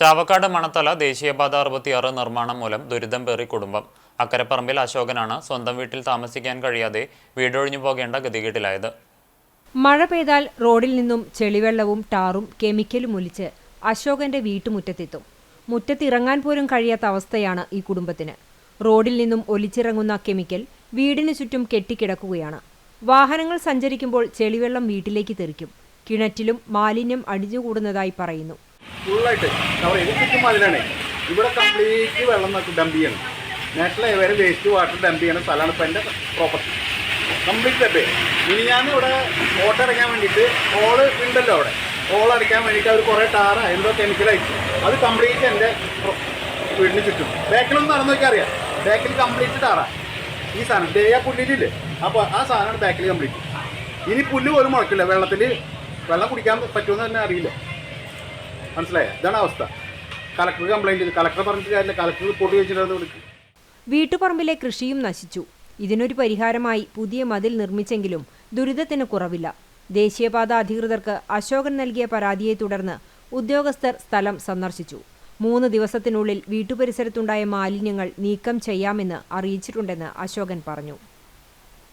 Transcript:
ചാവക്കാട് മണത്തല ദേശീയപാത 66 നിർമ്മാണം മൂലം ദുരിതം പേറി കുടുംബം. അക്കരപ്പറമ്പിൽ അശോകനാണ് സ്വന്തം വീട്ടിൽ താമസിക്കാൻ കഴിയാതെ വീടൊഴിഞ്ഞു പോകേണ്ട ഗതികേട്ടിലായത്. മഴ പെയ്താൽ റോഡിൽ നിന്നും ചെളിവെള്ളവും ടാറും കെമിക്കലും ഒലിച്ച് അശോകന്റെ വീട്ടുമുറ്റത്തെത്തും. മുറ്റത്തിറങ്ങാൻ പോലും കഴിയാത്ത അവസ്ഥയാണ് ഈ കുടുംബത്തിന്. റോഡിൽ നിന്നും ഒലിച്ചിറങ്ങുന്ന കെമിക്കൽ വീടിനു ചുറ്റും കെട്ടിക്കിടക്കുകയാണ്. വാഹനങ്ങൾ സഞ്ചരിക്കുമ്പോൾ ചെളിവെള്ളം വീട്ടിലേക്ക് തെറിക്കും. കിണറ്റിലും മാലിന്യം അടിഞ്ഞുകൂടുന്നതായി പറയുന്നു. ഫുള്ളായിട്ട് ചുറ്റും അതിലാണ്. ഇവിടെ കംപ്ലീറ്റ് വെള്ളം ഡംപ് ചെയ്യണം. നാഷണൽ ഹൈവേയിൽ വേസ്റ്റ് വാട്ടർ ഡംപ് ചെയ്യണ സ്ഥലമാണ് ഇപ്പോൾ എൻ്റെ പ്രോപ്പർട്ടി. Complete dump. ഇനി ഞാൻ ഇവിടെ ഓട്ടോ അടയ്ക്കാൻ വേണ്ടിയിട്ട് ഓള് ഉണ്ടല്ലോ, അവിടെ ഓൾ അടയ്ക്കാൻ വേണ്ടിയിട്ട് അവർ കുറേ ടാറ എന്തോ കെമിക്കൽ അയച്ചു. അത് കംപ്ലീറ്റ് എൻ്റെ വീടിന് ചുറ്റും. ബാക്കിലൊന്നും നടന്നു നോക്കിയാൽ അറിയാം. ബാക്കിൽ കംപ്ലീറ്റ് ടാറ ഈ സാധനം ആ പുല്ലിലില്ലേ, അപ്പോൾ ആ സാധനമാണ് ബാക്കിൽ കംപ്ലീറ്റ്. ഇനി പുല്ല് പോലും മുളക്കില്ല. വെള്ളം കുടിക്കാൻ പറ്റുമെന്ന് തന്നെ അറിയില്ല. മനസ്സിലായ? ഇതാണ് അവസ്ഥ. കളക്ടർ കംപ്ലൈൻറ്റ് ചെയ്തു. കളക്ടർ പറഞ്ഞിട്ട് കാര്യമില്ല. കളക്ടർ റിപ്പോർട്ട് ചെയ്തിട്ടുണ്ടെന്ന് വിളിക്കും. വീട്ടുപറമ്പിലെ കൃഷിയും നശിച്ചു. ഇതിനൊരു പരിഹാരമായി പുതിയ മതിൽ നിർമ്മിച്ചെങ്കിലും ദുരിതത്തിന് കുറവില്ല. ദേശീയപാത അധികൃതർക്ക് അശോകൻ നൽകിയ പരാതിയെ തുടർന്ന് ഉദ്യോഗസ്ഥർ സ്ഥലം സന്ദർശിച്ചു. 3 ദിവസത്തിനുള്ളിൽ വീട്ടുപരിസരത്തുണ്ടായ മാലിന്യങ്ങൾ നീക്കം ചെയ്യാമെന്ന് അറിയിച്ചിട്ടുണ്ടെന്ന് അശോകൻ പറഞ്ഞു.